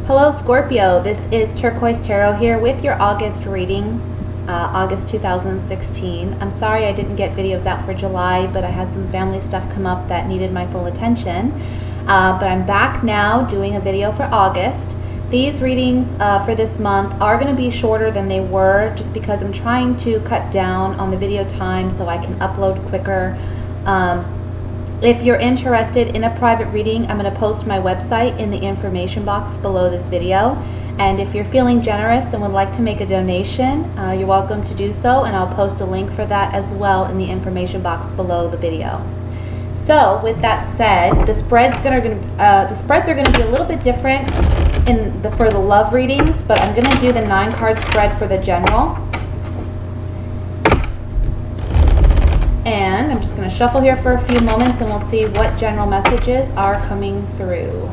Hello Scorpio, this is Turquoise Tarot here with your August reading, August 2016. I'm sorry I didn't get videos out for July, but I had some family stuff come up that needed my full attention. But I'm back now doing a video for August. These readings for this month are going to be shorter than they were just because I'm trying to cut down on the video time so I can upload quicker. If you're interested in a private reading, I'm going to post my website in the information box below this video. And if you're feeling generous and would like to make a donation, you're welcome to do so, and I'll post a link for that as well in the information box below the video. So with that said, the spreads are going to be a little bit different for the love readings, but I'm going to do the 9-card spread for the general. And I'm just going to shuffle here for a few moments and we'll see what general messages are coming through.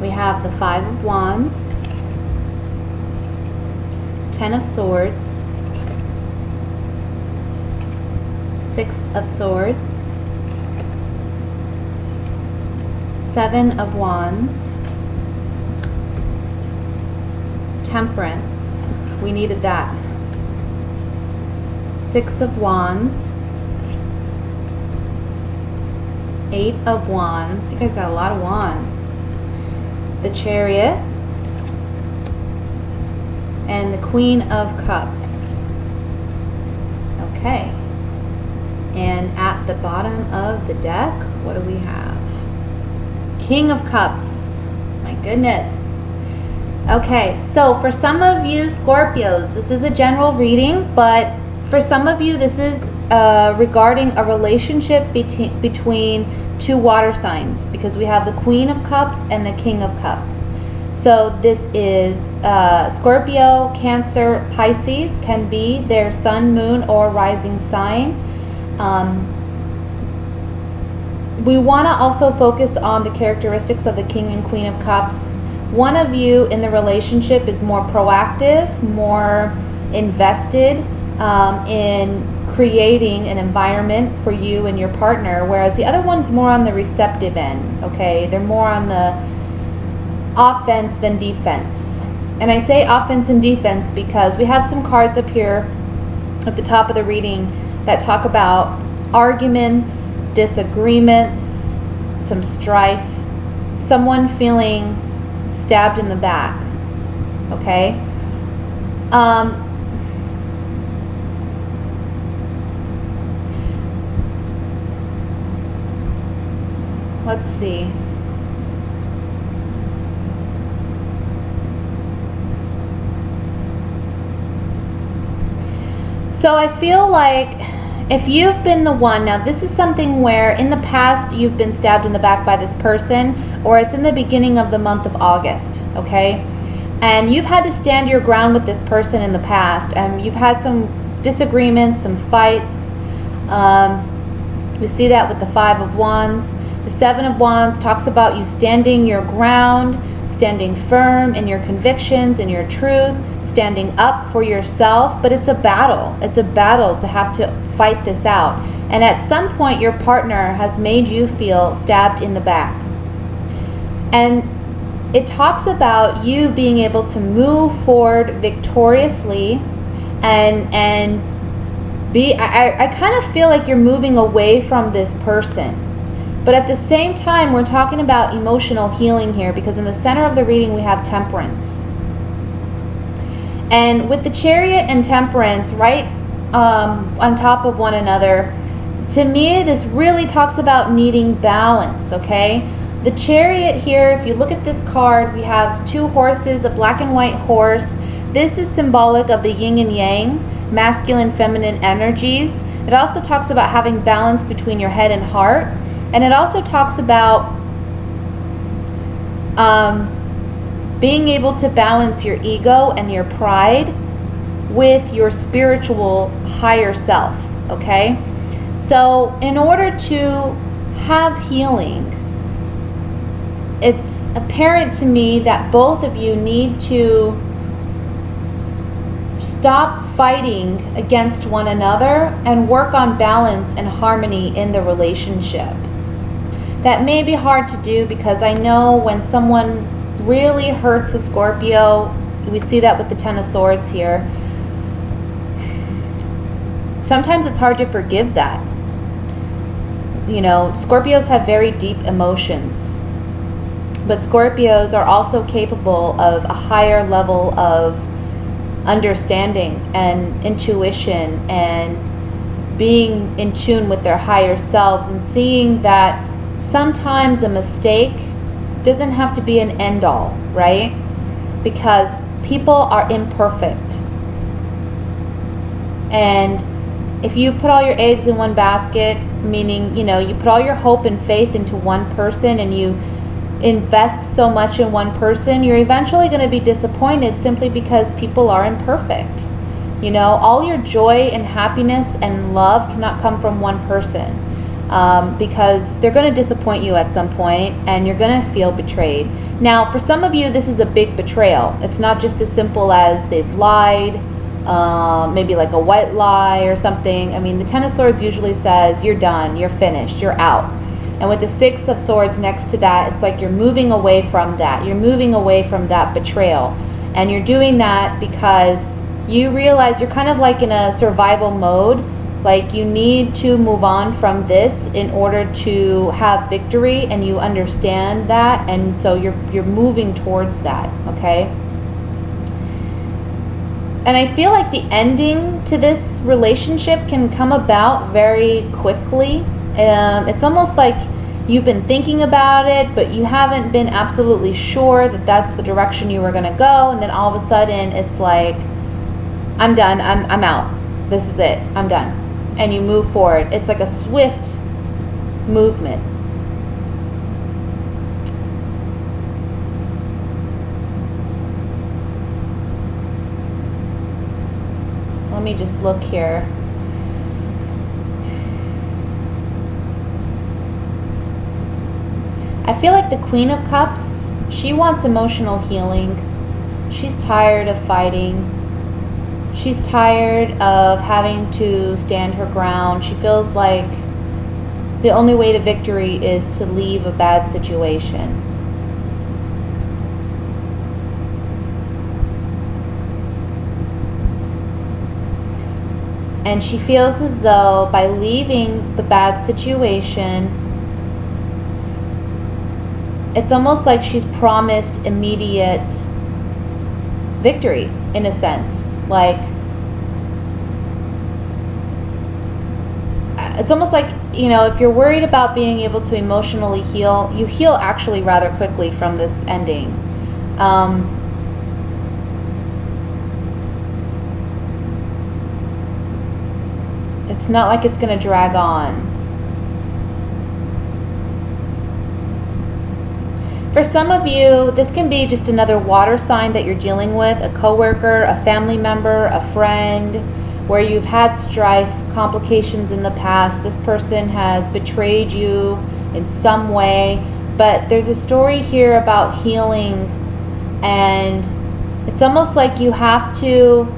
We have the 5 of Wands, 10 of Swords, 6 of Swords, 7 of Wands, Temperance, we needed that, 6 of Wands, 8 of Wands, you guys got a lot of wands, the Chariot, and the Queen of Cups. Okay, and at the bottom of the deck, what do we have? King of Cups. My goodness. Okay, so for some of you Scorpios, this is a general reading, but for some of you this is regarding a relationship between two water signs, because we have the Queen of Cups and the King of Cups. So this is Scorpio, Cancer, Pisces can be their sun, moon, or rising sign. We want to also focus on the characteristics of the King and Queen of Cups. One of you in the relationship is more proactive, more invested in creating an environment for you and your partner, whereas the other one's more on the receptive end. Okay, they're more on the offense than defense. And I say offense and defense because we have some cards up here at the top of the reading that talk about arguments, disagreements, some strife, someone feeling stabbed in the back. Okay, let's see. So I feel like if you've been the one, now this is something where in the past you've been stabbed in the back by this person, or it's in the beginning of the month of August, okay? And you've had to stand your ground with this person in the past, and you've had some disagreements, some fights. We see that with the 5 of Wands. The 7 of Wands talks about you standing your ground, standing firm in your convictions and your truth, standing up for yourself, but it's a battle. It's a battle to have to fight this out. And at some point your partner has made you feel stabbed in the back. And it talks about you being able to move forward victoriously and be, I kind of feel like you're moving away from this person. But at the same time, we're talking about emotional healing here, because in the center of the reading we have Temperance. And with the Chariot and Temperance right on top of one another, to me this really talks about needing balance, okay? The Chariot here, if you look at this card, we have two horses, a black and white horse, this is symbolic of the yin and yang, masculine, feminine energies. It also talks about having balance between your head and heart. And it also talks about being able to balance your ego and your pride with your spiritual higher self, okay? So in order to have healing, it's apparent to me that both of you need to stop fighting against one another and work on balance and harmony in the relationship. That may be hard to do because I know when someone really hurts a Scorpio, we see that with the Ten of Swords here, sometimes it's hard to forgive that. You know, Scorpios have very deep emotions, but Scorpios are also capable of a higher level of understanding and intuition and being in tune with their higher selves and seeing that sometimes a mistake doesn't have to be an end all, right? Because people are imperfect. And if you put all your eggs in one basket, meaning, you know, you put all your hope and faith into one person and you invest so much in one person, you're eventually going to be disappointed simply because people are imperfect. You know, all your joy and happiness and love cannot come from one person, because they're going to disappoint you at some point and you're going to feel betrayed. Now, for some of you, this is a big betrayal. It's not just as simple as they've lied, maybe like a white lie or something. I mean, the Ten of Swords usually says you're done, you're finished, you're out. And with the Six of Swords next to that, it's like you're moving away from that. You're moving away from that betrayal. And you're doing that because you realize you're kind of like in a survival mode. Like you need to move on from this in order to have victory, and you understand that, and so you're moving towards that, okay? And I feel like the ending to this relationship can come about very quickly. It's almost like you've been thinking about it, but you haven't been absolutely sure that that's the direction you were going to go, and then all of a sudden it's like, I'm done, I'm out, this is it, I'm done. And you move forward. It's like a swift movement. Let me just look here. I feel like the Queen of Cups, she wants emotional healing. She's tired of fighting. She's tired of having to stand her ground. She feels like the only way to victory is to leave a bad situation. And she feels as though by leaving the bad situation, it's almost like she's promised immediate victory, in a sense. Like, it's almost like, you know, if you're worried about being able to emotionally heal, you heal actually rather quickly from this ending. It's not like it's going to drag on. For some of you, this can be just another water sign that you're dealing with, a coworker, a family member, a friend, where you've had strife, complications in the past. This person has betrayed you in some way, but there's a story here about healing, and it's almost like you have to,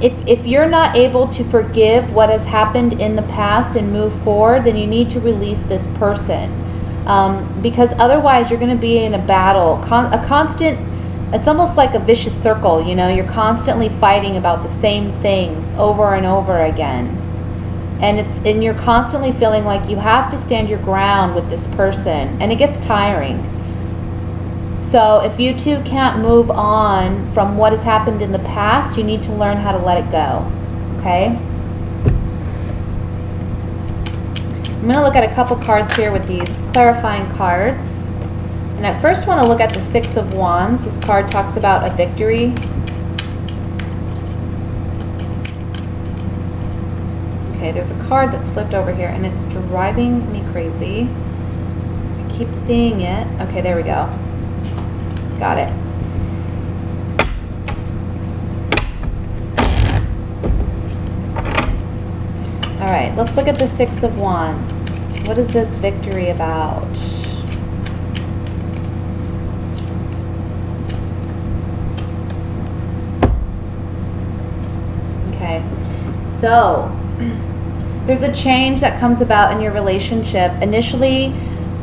if you're not able to forgive what has happened in the past and move forward, then you need to release this person. Because otherwise you're going to be in a battle, a constant, it's almost like a vicious circle, you know, you're constantly fighting about the same things over and over again. And you're constantly feeling like you have to stand your ground with this person, and it gets tiring. So if you two can't move on from what has happened in the past, you need to learn how to let it go, okay? I'm going to look at a couple cards here with these clarifying cards. And I first want to look at the Six of Wands. This card talks about a victory. Okay, there's a card that's flipped over here and it's driving me crazy. I keep seeing it. Okay, there we go. Got it. All right, let's look at the Six of Wands. What is this victory about? Okay, so there's a change that comes about in your relationship. Initially,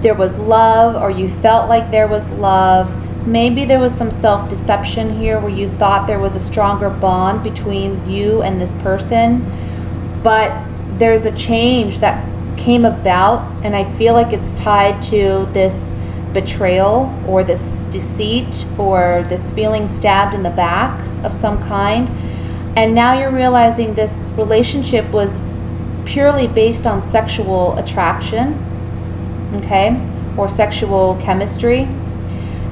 there was love, or you felt like there was love. Maybe there was some self-deception here where you thought there was a stronger bond between you and this person. But there's a change that came about, and I feel like it's tied to this betrayal or this deceit or this feeling stabbed in the back of some kind. And now you're realizing this relationship was purely based on sexual attraction, okay, or sexual chemistry.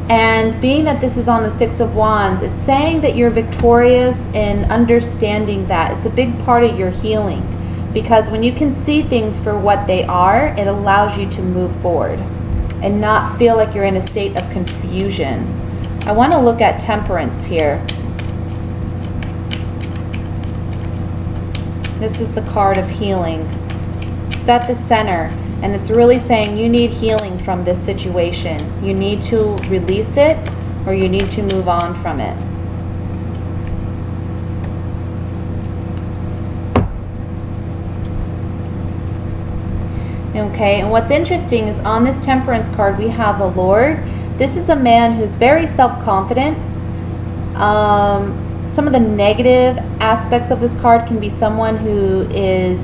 And being that this is on the Six of Wands, it's saying that you're victorious in understanding that. It's a big part of your healing. Because when you can see things for what they are, it allows you to move forward and not feel like you're in a state of confusion. I want to look at Temperance here. This is the card of healing. It's at the center, and it's really saying you need healing from this situation. You need to release it, or you need to move on from it. Okay, and what's interesting is on this Temperance card we have the Lord. This is a man who's very self-confident. Some of the negative aspects of this card can be someone who is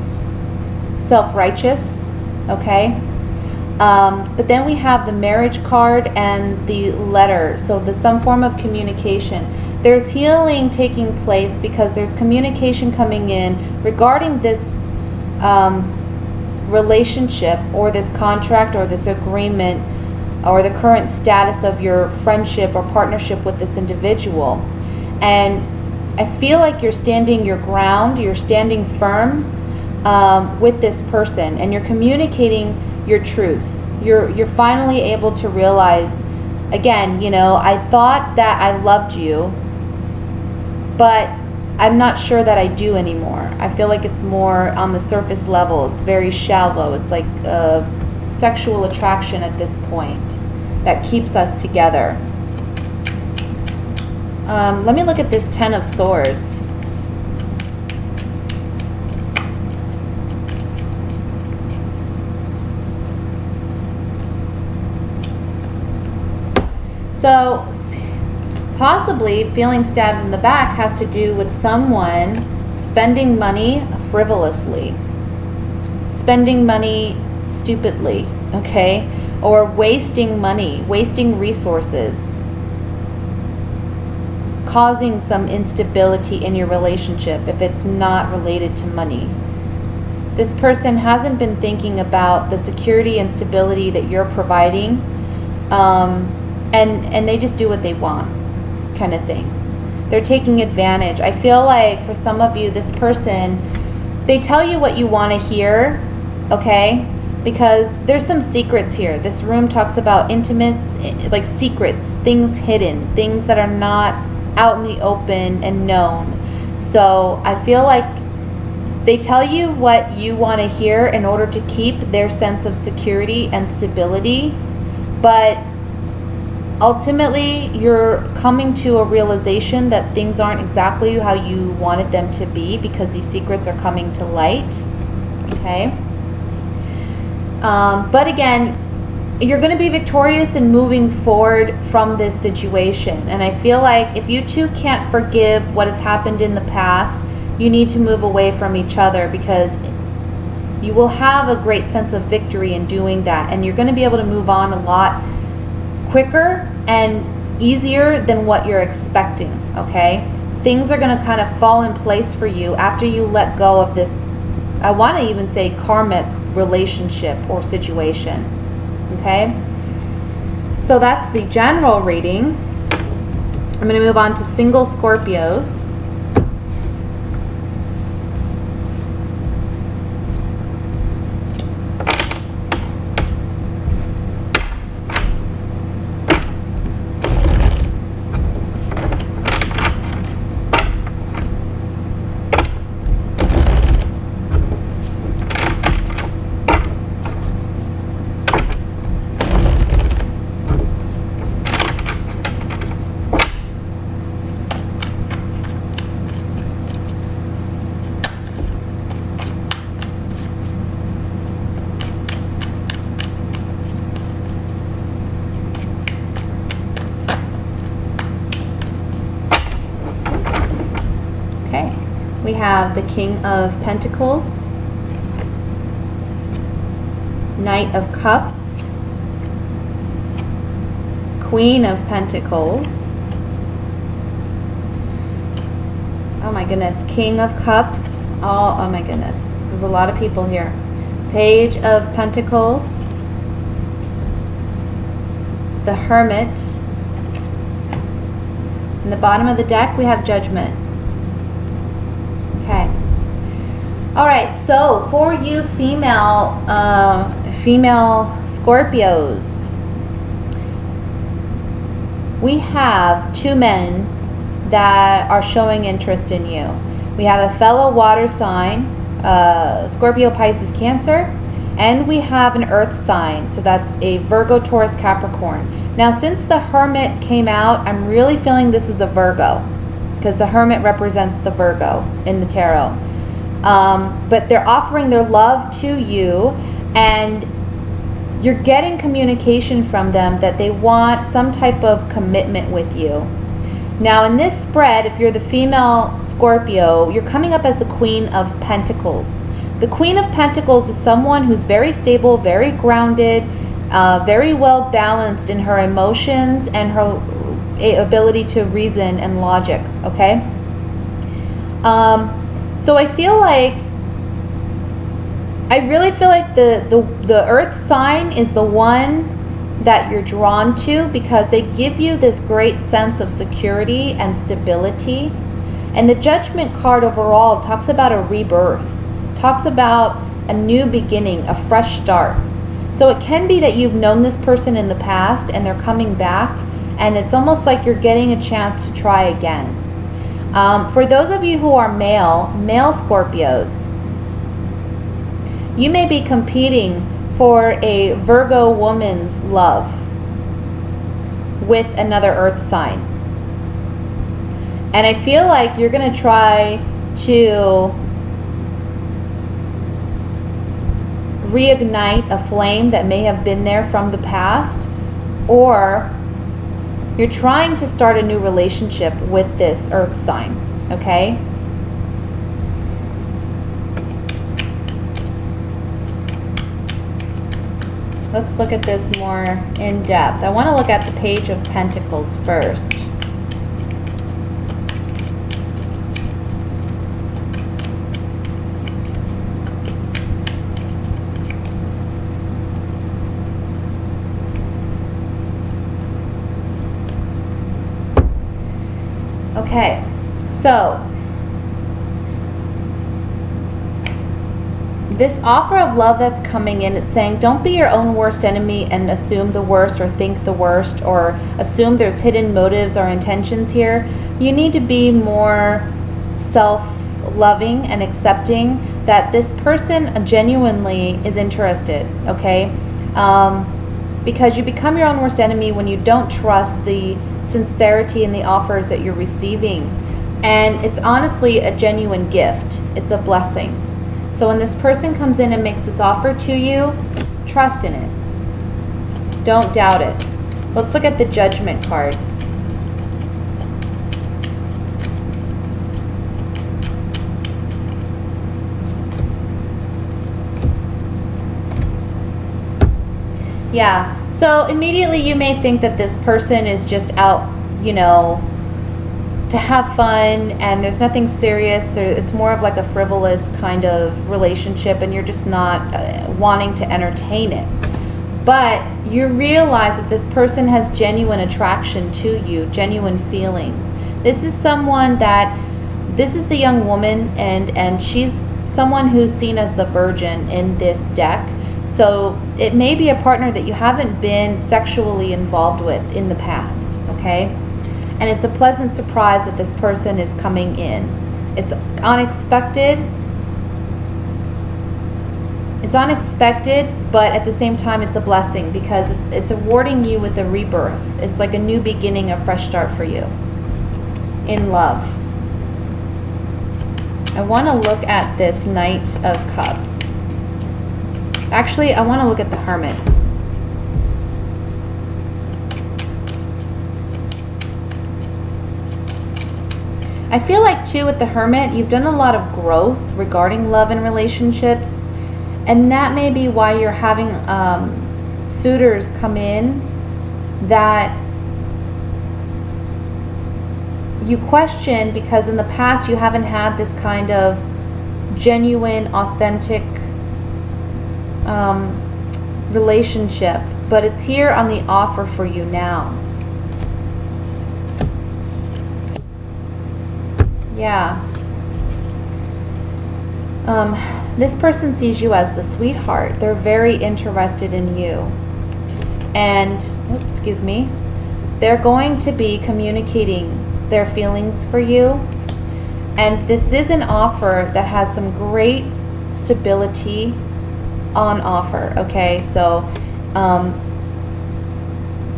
self-righteous, okay? But then we have the Marriage card and the Letter, so there's some form of communication. There's healing taking place because there's communication coming in regarding this relationship or this contract or this agreement or the current status of your friendship or partnership with this individual. And I feel like you're standing your ground, you're standing firm with this person, and you're communicating your truth. You're finally able to realize, again, you know, I thought that I loved you, but I'm not sure that I do anymore. I feel like it's more on the surface level. It's very shallow. It's like sexual attraction at this point that keeps us together. Let me look at this Ten of Swords. So possibly feeling stabbed in the back has to do with someone spending money frivolously, spending money stupidly, okay? Or wasting money, wasting resources, causing some instability in your relationship if it's not related to money. This person hasn't been thinking about the security and stability that you're providing, and they just do what they want, kind of thing. They're taking advantage. I feel like for some of you, this person, they tell you what you want to hear, okay? Because there's some secrets here. This room talks about intimate, like secrets, things hidden, things that are not out in the open and known. So I feel like they tell you what you want to hear in order to keep their sense of security and stability, but ultimately you're coming to a realization that things aren't exactly how you wanted them to be because these secrets are coming to light, okay? But again, you're going to be victorious in moving forward from this situation. And I feel like if you two can't forgive what has happened in the past, you need to move away from each other, because you will have a great sense of victory in doing that. And you're going to be able to move on a lot quicker and easier than what you're expecting, okay? Things are going to kind of fall in place for you after you let go of this, I want to even say karmic relationship or situation, okay? So that's the general reading. I'm going to move on to single Scorpios. We have the King of Pentacles, Knight of Cups, Queen of Pentacles, oh my goodness, King of Cups, oh my goodness, there's a lot of people here. Page of Pentacles, the Hermit. In the bottom of the deck, we have Judgment. Okay. All right, so for you female Scorpios, we have two men that are showing interest in you. We have a fellow water sign, Scorpio, Pisces, Cancer, and we have an earth sign, so that's a Virgo, Taurus, Capricorn. Now, since the Hermit came out, I'm really feeling this is a Virgo, because the Hermit represents the Virgo in the tarot. But they're offering their love to you, and you're getting communication from them that they want some type of commitment with you. Now, in this spread, if you're the female Scorpio, you're coming up as the Queen of Pentacles. The Queen of Pentacles is someone who's very stable, very grounded, very well balanced in her emotions and her ability to reason and logic, okay? So I really feel like the earth sign is the one that you're drawn to, because they give you this great sense of security and stability. And the Judgment card overall talks about a rebirth, talks about a new beginning, a fresh start. So it can be that you've known this person in the past and they're coming back, and it's almost like you're getting a chance to try again. For those of you who are male Scorpios, you may be competing for a Virgo woman's love with another earth sign. And I feel like you're going to try to reignite a flame that may have been there from the past, or you're trying to start a new relationship with this earth sign, okay? Let's look at this more in depth. I want to look at the Page of Pentacles first. Okay, so this offer of love that's coming in, it's saying don't be your own worst enemy and assume the worst or think the worst or assume there's hidden motives or intentions here. You need to be more self-loving and accepting that this person genuinely is interested, okay? Because you become your own worst enemy when you don't trust the sincerity in the offers that you're receiving. And it's honestly a genuine gift. It's a blessing. So when this person comes in and makes this offer to you, trust in it. Don't doubt it. Let's look at the Judgment card. Yeah, so immediately you may think that this person is just out, you know, to have fun, and there's nothing serious. It's more of like a frivolous kind of relationship, and you're just not wanting to entertain it. But you realize that this person has genuine attraction to you, genuine feelings. This is someone that, this is the young woman, and she's someone who's seen as the virgin in this deck. So it may be a partner that you haven't been sexually involved with in the past, okay? And it's a pleasant surprise that this person is coming in. It's unexpected. It's unexpected, but at the same time, it's a blessing because it's awarding you with a rebirth. It's like a new beginning, a fresh start for you in love. I want to look at this Knight of Cups. Actually, I want to look at the Hermit. I feel like too with the Hermit, you've done a lot of growth regarding love and relationships, and that may be why you're having suitors come in that you question, because in the past you haven't had this kind of genuine, authentic relationship, but it's here on the offer for you now. Yeah. This person sees you as the sweetheart. They're very interested in you. And, oops, excuse me, they're going to be communicating their feelings for you. And this is an offer that has some great stability on offer, okay? So,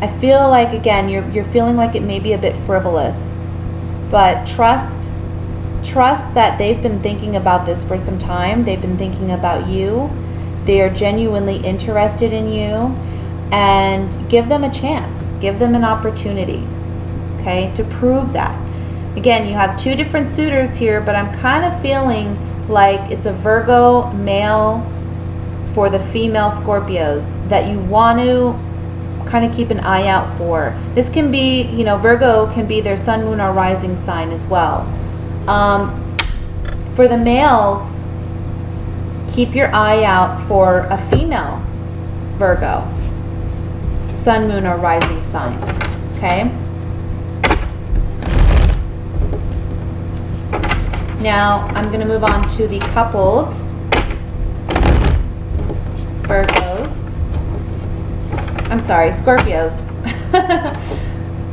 I feel like, again, you're feeling like it may be a bit frivolous, but trust that they've been thinking about this for some time. They've been thinking about you. They are genuinely interested in you, and give them a chance. Give them an opportunity, okay, to prove that. Again, you have two different suitors here, but I'm kind of feeling like it's a Virgo male for the female Scorpios that you want to kind of keep an eye out for. This can be, Virgo can be their sun, moon, or rising sign as well. For the males, keep your eye out for a female Virgo, sun, moon, or rising sign, okay? Now, I'm going to move on to the coupled Virgos. I'm sorry, Scorpios.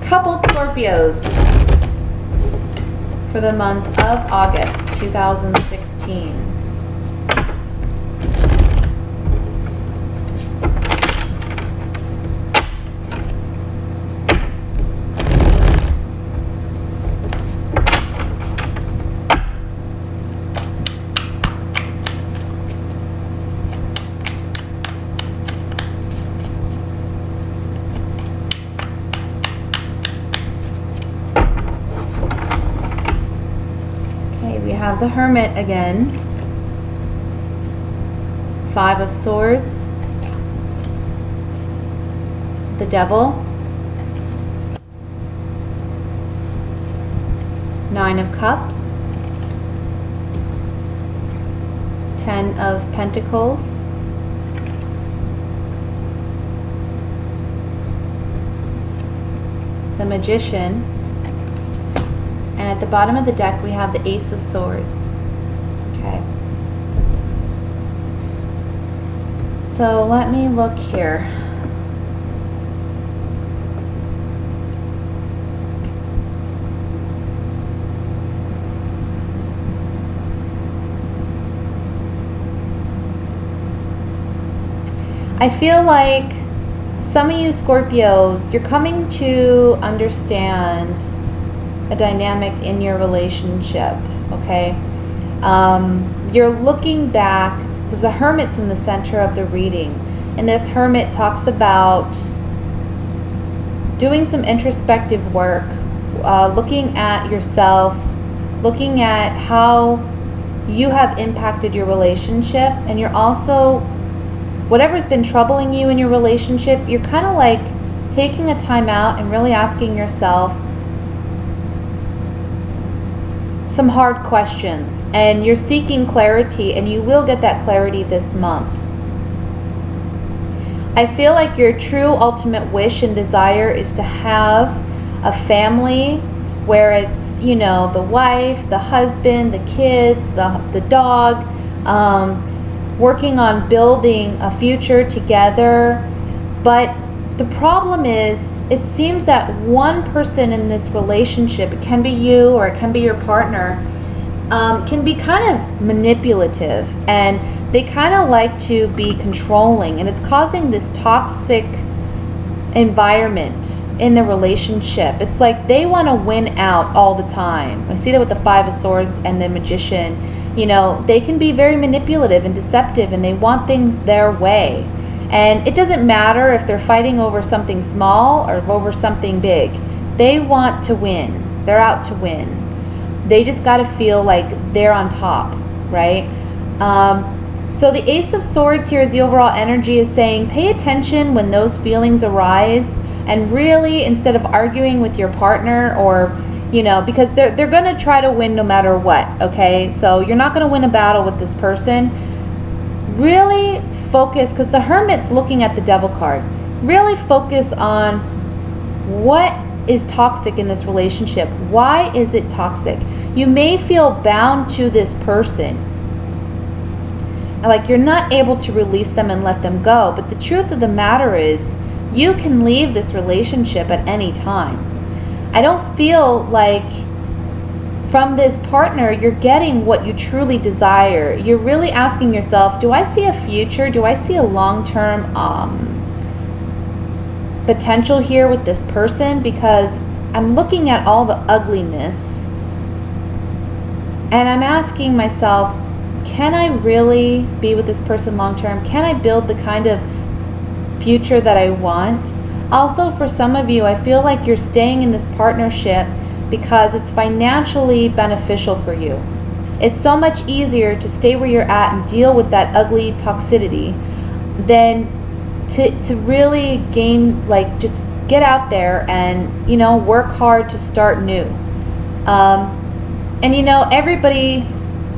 Coupled Scorpios for the month of August 2016. We have the Hermit again, Five of Swords, the Devil, Nine of Cups, Ten of Pentacles, the Magician, and at the bottom of the deck we have the Ace of Swords. Okay. So let me look here. I feel like some of you Scorpios, you're coming to understand a dynamic in your relationship, okay? You're looking back, because the Hermit's in the center of the reading, and this Hermit talks about doing some introspective work, looking at yourself, looking at how you have impacted your relationship, and you're also, whatever's been troubling you in your relationship, you're kind of like taking a time out and really asking yourself some hard questions, and you're seeking clarity, and you will get that clarity this month. I feel like your true ultimate wish and desire is to have a family where it's, the wife, the husband, the kids, the dog, working on building a future together. But the problem is, it seems that one person in this relationship, it can be you or it can be your partner, can be kind of manipulative, and they kind of like to be controlling, and it's causing this toxic environment in the relationship. It's like they want to win out all the time. I see that with the Five of Swords and the Magician. They can be very manipulative and deceptive, and they want things their way. And it doesn't matter if they're fighting over something small or over something big. They want to win. They're out to win. They just got to feel like they're on top, right? So the Ace of Swords here is the overall energy is saying pay attention when those feelings arise, and really, instead of arguing with your partner, or because they're going to try to win no matter what, okay? So you're not going to win a battle with this person. Really focus, because the Hermit's looking at the Devil card. Really focus on what is toxic in this relationship. Why is it toxic? You may feel bound to this person, like you're not able to release them and let them go, but the truth of the matter is you can leave this relationship at any time. I don't feel like from this partner you're getting what you truly desire. You're really asking yourself, do I see a future? Do I see a long-term potential here with this person? Because I'm looking at all the ugliness and I'm asking myself, can I really be with this person long term? Can I build the kind of future that I want? Also, for some of you, I feel like you're staying in this partnership because it's financially beneficial for you. It's so much easier to stay where you're at and deal with that ugly toxicity than to really gain, like, just get out there and, work hard to start new. And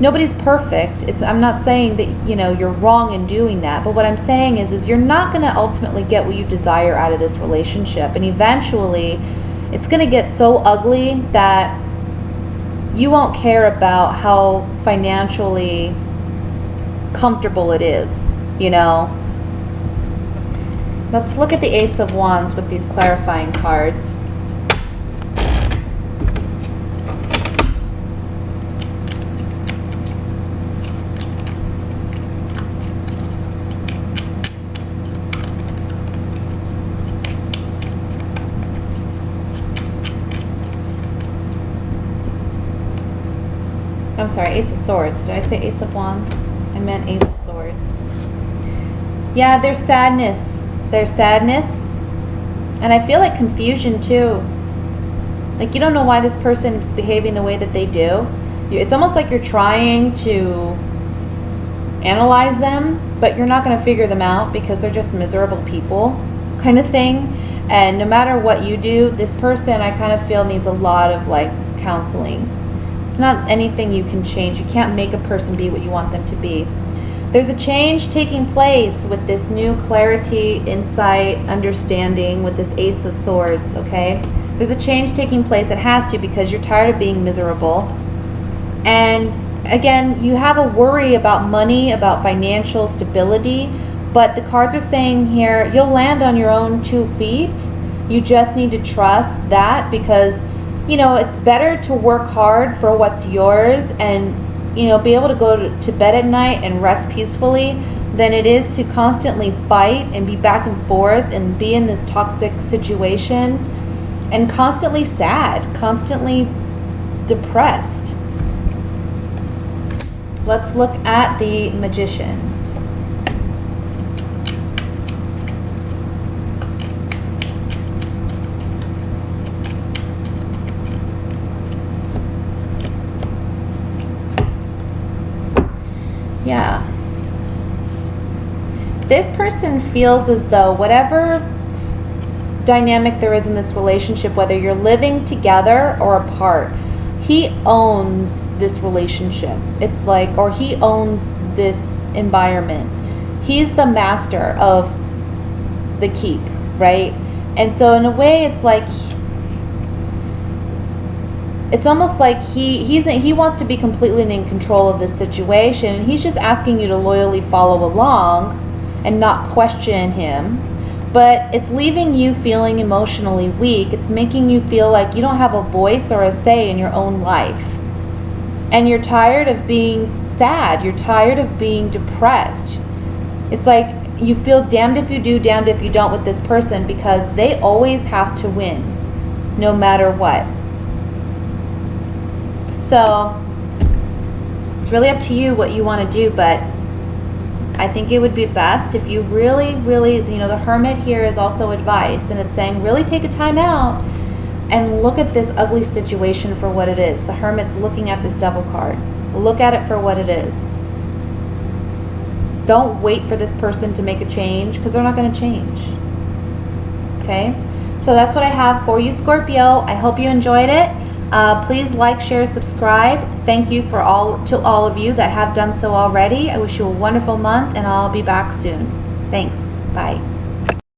nobody's perfect. I'm not saying that, you're wrong in doing that, but what I'm saying is you're not going to ultimately get what you desire out of this relationship. And eventually it's going to get so ugly that you won't care about how financially comfortable it is, Let's look at the Ace of Wands with these clarifying cards. I'm sorry, Ace of Swords. Did I say Ace of Wands? I meant Ace of Swords. Yeah, there's sadness. There's sadness. And I feel like confusion too. Like you don't know why this person is behaving the way that they do. It's almost like you're trying to analyze them, but you're not going to figure them out because they're just miserable people kind of thing. And no matter what you do, this person I kind of feel needs a lot of like counseling. It's not anything you can change. You can't make a person be what you want them to be. There's a change taking place with this new clarity, insight, understanding with this Ace of Swords, okay? There's a change taking place. It has to, because you're tired of being miserable. And again, you have a worry about money, about financial stability, but the cards are saying here, you'll land on your own 2 feet. You just need to trust that, because it's better to work hard for what's yours and, be able to go to bed at night and rest peacefully than it is to constantly fight and be back and forth and be in this toxic situation and constantly sad, constantly depressed. Let's look at the Magician. Yeah. This person feels as though whatever dynamic there is in this relationship, whether you're living together or apart, he owns this relationship. It's like, or he owns this environment. He's the master of the keep, right? And so in a way, it's like, it's almost like he wants to be completely in control of this situation, and he's just asking you to loyally follow along and not question him. But it's leaving you feeling emotionally weak. It's making you feel like you don't have a voice or a say in your own life. And you're tired of being sad. You're tired of being depressed. It's like you feel damned if you do, damned if you don't with this person, because they always have to win, no matter what. So it's really up to you what you want to do, but I think it would be best if you really, the Hermit here is also advice, and it's saying really take a time out, and look at this ugly situation for what it is. The Hermit's looking at this Devil card. Look at it for what it is. Don't wait for this person to make a change, because they're not going to change. Okay? So that's what I have for you, Scorpio. I hope you enjoyed it. Please like, share, subscribe. Thank you to all of you that have done so already. I wish you a wonderful month, and I'll be back soon. Thanks. Bye.